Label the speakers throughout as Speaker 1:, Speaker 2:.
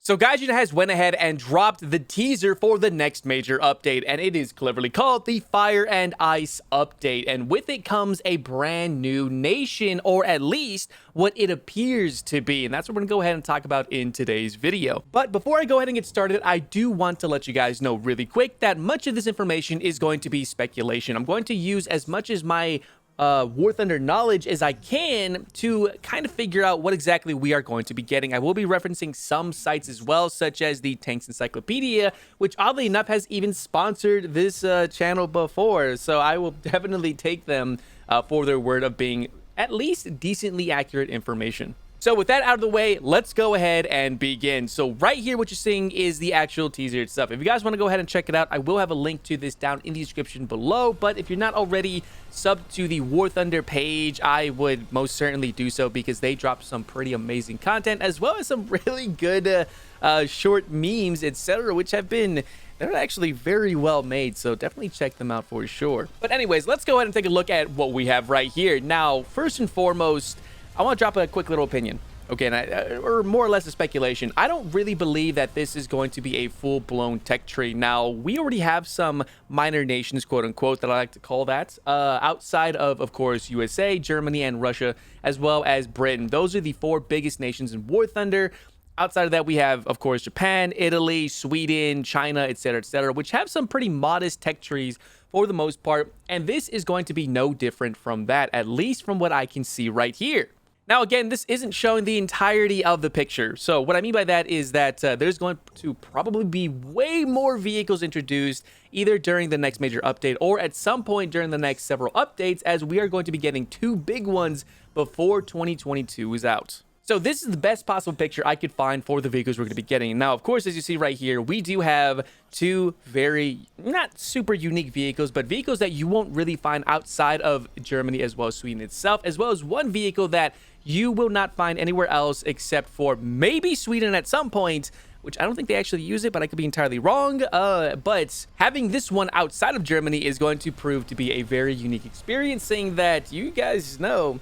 Speaker 1: So Gaijin has went ahead and dropped the teaser for the next major update, and it is cleverly called the Fire and Ice update. And with it comes a brand new nation, or at least what it appears to be. And that's what we're gonna go ahead and talk about in today's video. But before I go ahead and get started, I do want to let you guys know really quick that much of this information is going to be speculation. I'm going to use as much as my War Thunder knowledge as I can to kind of figure out what exactly we are going to be getting. I will be referencing some sites as well, such as the Tanks Encyclopedia, which oddly enough has even sponsored this channel before. So I will definitely take them for their word of being at least decently accurate information. So with that out of the way, let's go ahead and begin. So right here, what you're seeing is the actual teaser itself. If you guys want to go ahead and check it out, I will have a link to this down in the description below. But if you're not already subbed to the War Thunder page, I would most certainly do so because they drop some pretty amazing content as well as some really good short memes, etc., which have been... they're actually very well made, so definitely check them out for sure. But anyways, let's go ahead and take a look at what we have right here. Now, first and foremost, I want to drop a quick little opinion, okay, or more or less a speculation. I don't really believe that this is going to be a full-blown tech tree. Now, we already have some minor nations, quote-unquote, that I like to call that, outside of course, USA, Germany, and Russia, as well as Britain. Those are the four biggest nations in War Thunder. Outside of that, we have, of course, Japan, Italy, Sweden, China, etc., which have some pretty modest tech trees for the most part, and this is going to be no different from that, at least from what I can see right here. Now, again, this isn't showing the entirety of the picture. So what I mean by that is that there's going to probably be way more vehicles introduced either during the next major update or at some point during the next several updates, as we are going to be getting two big ones before 2022 is out. So this is the best possible picture I could find for the vehicles we're going to be getting. Now, of course, as you see right here, we do have two very, not super unique vehicles, but vehicles that you won't really find outside of Germany as well as Sweden itself, as well as one vehicle that you will not find anywhere else except for maybe Sweden at some point, which I don't think they actually use it, but I could be entirely wrong. But having this one outside of Germany is going to prove to be a very unique experience, saying that you guys know,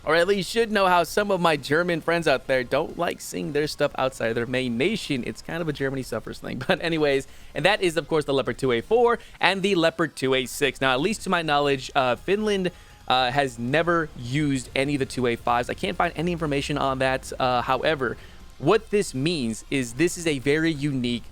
Speaker 1: or at least should know, how some of my German friends out there don't like seeing their stuff outside of their main nation. It's kind of a Germany suffers thing. But anyways, and that is, of course, the Leopard 2A4 and the Leopard 2A6. Now, at least to my knowledge, Finland has never used any of the 2A5s. I can't find any information on that. However, what this means is this is a very unique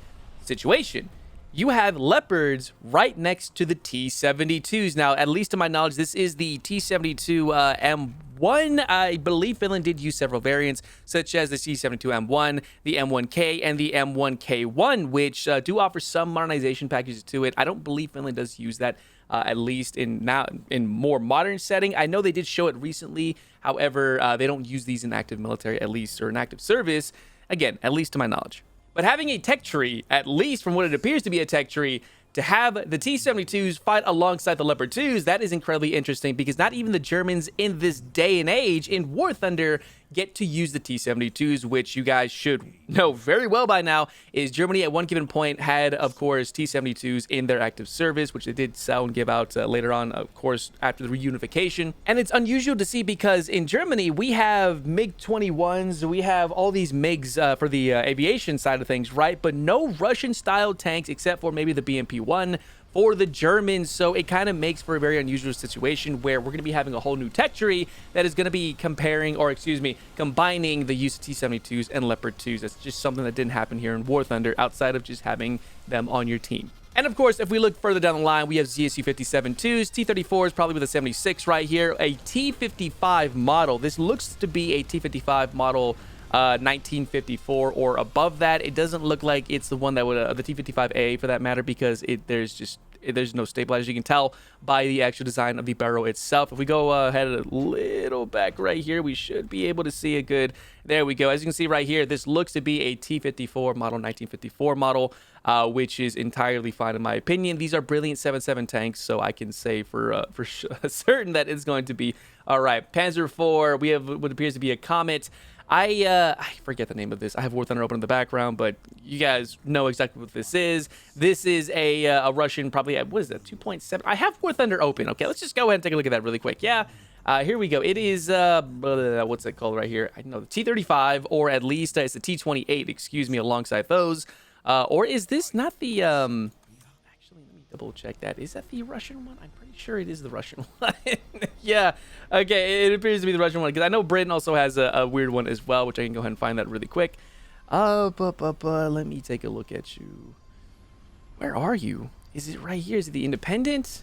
Speaker 1: situation. You have Leopards right next to the T-72s. Now, at least to my knowledge, this is the T-72 M1. I believe Finland did use several variants, such as the T-72 M1, the M1K, and the M1K1, which do offer some modernization packages to it. I don't believe Finland does use that, at least in more modern setting. I know they did show it recently. However, they don't use these in active military, at least, or in active service. Again, at least to my knowledge. But having a tech tree, at least from what it appears to be a tech tree, to have the T-72s fight alongside the Leopard 2s, that is incredibly interesting because not even the Germans in this day and age in War Thunder get to use the T-72s, which you guys should know very well by now, is Germany at one given point had, of course, T-72s in their active service, which they did sell and give out later on, of course, after the reunification. And it's unusual to see because in Germany, we have MiG-21s, we have all these MiGs for the aviation side of things, right? But no Russian-style tanks except for maybe the BMP-1 for the Germans. So it kind of makes for a very unusual situation where we're going to be having a whole new tech tree that is going to be combining the use of T-72s and Leopard 2s. That's just something that didn't happen here in War Thunder outside of just having them on your team. And of course, if we look further down the line, we have ZSU-57-2s, T-34s, probably with a 76 right here, a T-55 model. This looks to be a T-55 model 1954 or above that. It doesn't look like it's the one that would the T-55A for that matter, because there's no stabilizer. You can tell by the actual design of the barrel itself. If we go ahead a little back right here, we should be able to see a good, there we go. As you can see right here, this looks to be a T-54 model, 1954 model, which is entirely fine in my opinion. These are brilliant 7.7 tanks, so I can say for certain that it's going to be all right. Panzer IV, we have what appears to be a Comet. I forget the name of this. I have War Thunder open in the background, but you guys know exactly what this is. This is a Russian, probably, what is that, 2.7? I have War Thunder open. Okay, let's just go ahead and take a look at that really quick. Yeah, Here we go. It is, what's it called right here? I know the T-35, or at least it's the T-28, excuse me, alongside those. Or is this not the, actually, let me double check that. Is that the Russian one? I'm pretty sure it is the Russian one. Yeah, okay, it appears to be the Russian one, because I know Britain also has a weird one as well, which I can go ahead and find that really quick. Let me take a look at you. Where are you? Is it right here? Is it the Independent?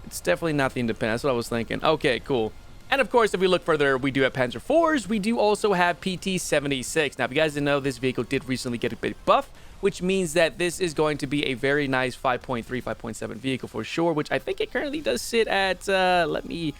Speaker 1: It's definitely not the Independent. That's what I was thinking. Okay, cool. And of course, if we look further, we do have Panzer IVs. We do also have PT-76. Now, if you guys didn't know, this vehicle did recently get a bit buff, which means that this is going to be a very nice 5.3, 5.7 vehicle for sure, which I think it currently does sit at, let me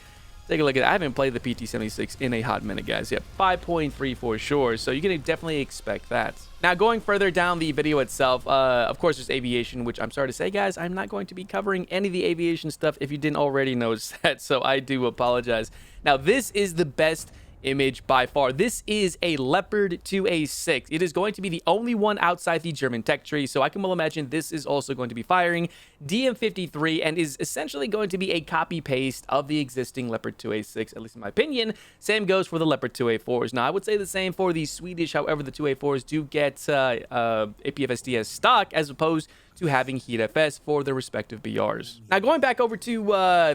Speaker 1: take a look at it. I haven't played the PT-76 in a hot minute, guys. Yeah, 5.3 for sure. So you can definitely expect that. Now, going further down the video itself, of course, there's aviation, which I'm sorry to say, guys, I'm not going to be covering any of the aviation stuff if you didn't already notice that. So I do apologize. Now, this is the best image by far. This is a Leopard 2A6. It is going to be the only one outside the German tech tree, so I can well imagine this is also going to be firing DM53 and is essentially going to be a copy paste of the existing Leopard 2A6, at least in my opinion. Same goes for the Leopard 2A4s. Now, I would say the same for the Swedish. However, the 2A4s do get APFSD stock as opposed to having Heat FS for their respective BRs. Now, going back over to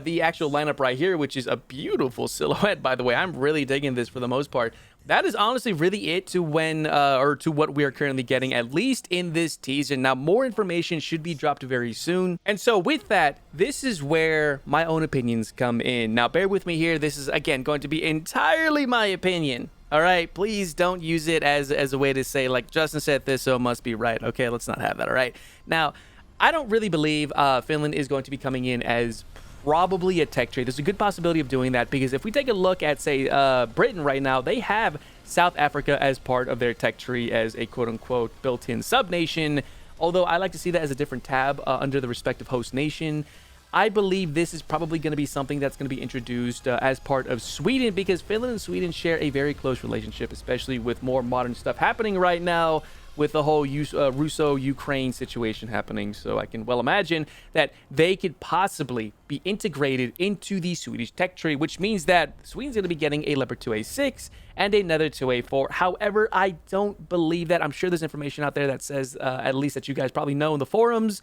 Speaker 1: the actual lineup right here, which is a beautiful silhouette, by the way. I'm really digging this for the most part. That is honestly really it to when, or to what we are currently getting, at least in this teaser. Now, more information should be dropped very soon. And so with that, this is where my own opinions come in. Now, bear with me here. This is, again, going to be entirely my opinion. All right, please don't use it as a way to say, like, Justin said this, so it must be right. Okay, let's not have that, all right? Now, I don't really believe Finland is going to be coming in as probably a tech trade. There's a good possibility of doing that because if we take a look at, say, Britain right now, they have South Africa as part of their tech tree as a quote-unquote built-in sub-nation, although I like to see that as a different tab under the respective host nation. I believe this is probably going to be something that's going to be introduced as part of Sweden because Finland and Sweden share a very close relationship, especially with more modern stuff happening right now with the whole Russo-Ukraine situation happening. So I can well imagine that they could possibly be integrated into the Swedish tech tree, which means that Sweden's going to be getting a Leopard 2A6 and another 2A4. However, I don't believe that. I'm sure there's information out there that says, at least that you guys probably know in the forums.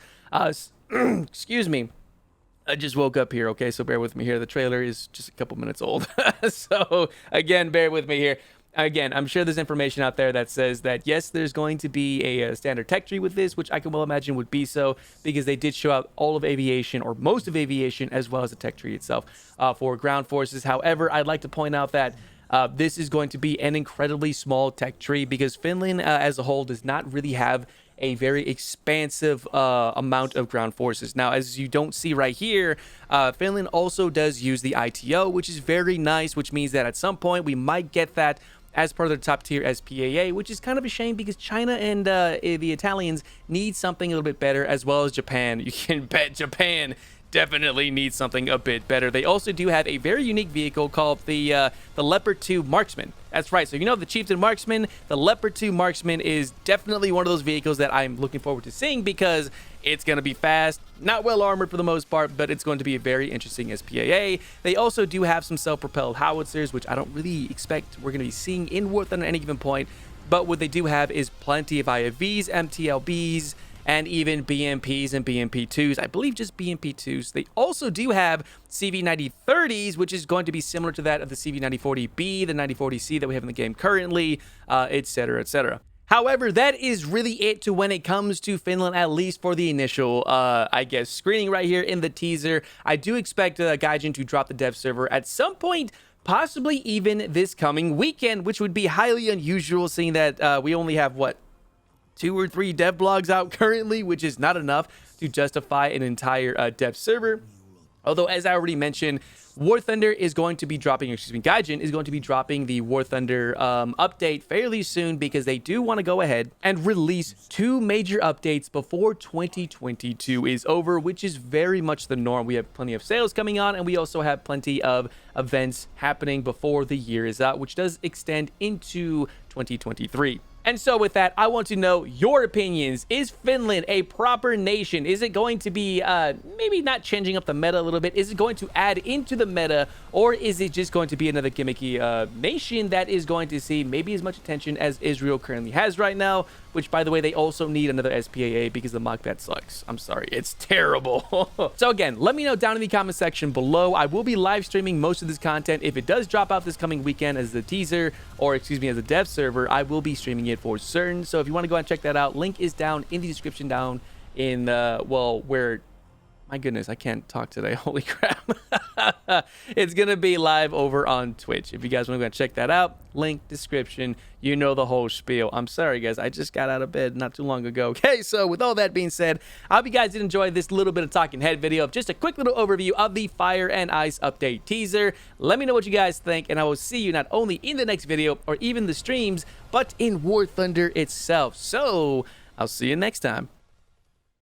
Speaker 1: Excuse me. I just woke up here, okay, so bear with me here. The trailer is just a couple minutes old. So, again, bear with me here. Again, I'm sure there's information out there that says that, yes, there's going to be a standard tech tree with this, which I can well imagine would be so, because they did show out all of aviation, or most of aviation, as well as the tech tree itself for ground forces. However, I'd like to point out that this is going to be an incredibly small tech tree, because Finland as a whole does not really have a very expansive amount of ground forces. Now, as you don't see right here, Finland also does use the ITO, which is very nice, which means that at some point we might get that as part of their top tier SPAA, which is kind of a shame because China and the Italians need something a little bit better, as well as Japan. You can bet Japan definitely needs something a bit better. They also do have a very unique vehicle called the Leopard 2 Marksman. That's right. So you know the Chieftain Marksman, the Leopard 2 Marksman is definitely one of those vehicles that I'm looking forward to seeing because it's going to be fast, not well armored for the most part, but it's going to be a very interesting SPAA. They also do have some self-propelled howitzers, which I don't really expect we're going to be seeing in War Thunder at any given point. But what they do have is plenty of IFVs, MTLBs, and even BMPs and BMP2s. I believe just BMP2s. They also do have CV9030s, which is going to be similar to that of the CV9040B, the 9040C that we have in the game currently, etc., etc. However, that is really it to when it comes to Finland, at least for the initial, I guess, screening right here in the teaser. I do expect Gaijin to drop the dev server at some point, possibly even this coming weekend, which would be highly unusual, seeing that we only have, what, 2 or 3 dev blogs out currently, which is not enough to justify an entire dev server. Although, as I already mentioned, War Thunder is going to be dropping, Gaijin is going to be dropping the War Thunder update fairly soon because they do want to go ahead and release 2 major updates before 2022 is over, which is very much the norm. We have plenty of sales coming on, and we also have plenty of events happening before the year is out, which does extend into 2023. And so with that, I want to know your opinions. Is Finland a proper nation? Is it going to be maybe not changing up the meta a little bit? Is it going to add into the meta, or is it just going to be another gimmicky nation that is going to see maybe as much attention as Israel currently has right now? Which, by the way, they also need another SPAA because the mock bet sucks. I'm sorry, it's terrible. So again, let me know down in the comment section below. I will be live streaming most of this content. If it does drop out this coming weekend as the teaser, or excuse me, as a dev server, I will be streaming it for certain. So if you want to go and check that out, link is down in the description down in well, where, my goodness, I can't talk today. Holy crap. It's going to be live over on Twitch. If you guys want to go and check that out, link, description, you know the whole spiel. I'm sorry, guys. I just got out of bed not too long ago. Okay, so with all that being said, I hope you guys did enjoy this little bit of talking head video of just a quick little overview of the Fire and Ice update teaser. Let me know what you guys think, and I will see you not only in the next video or even the streams, but in War Thunder itself. So I'll see you next time.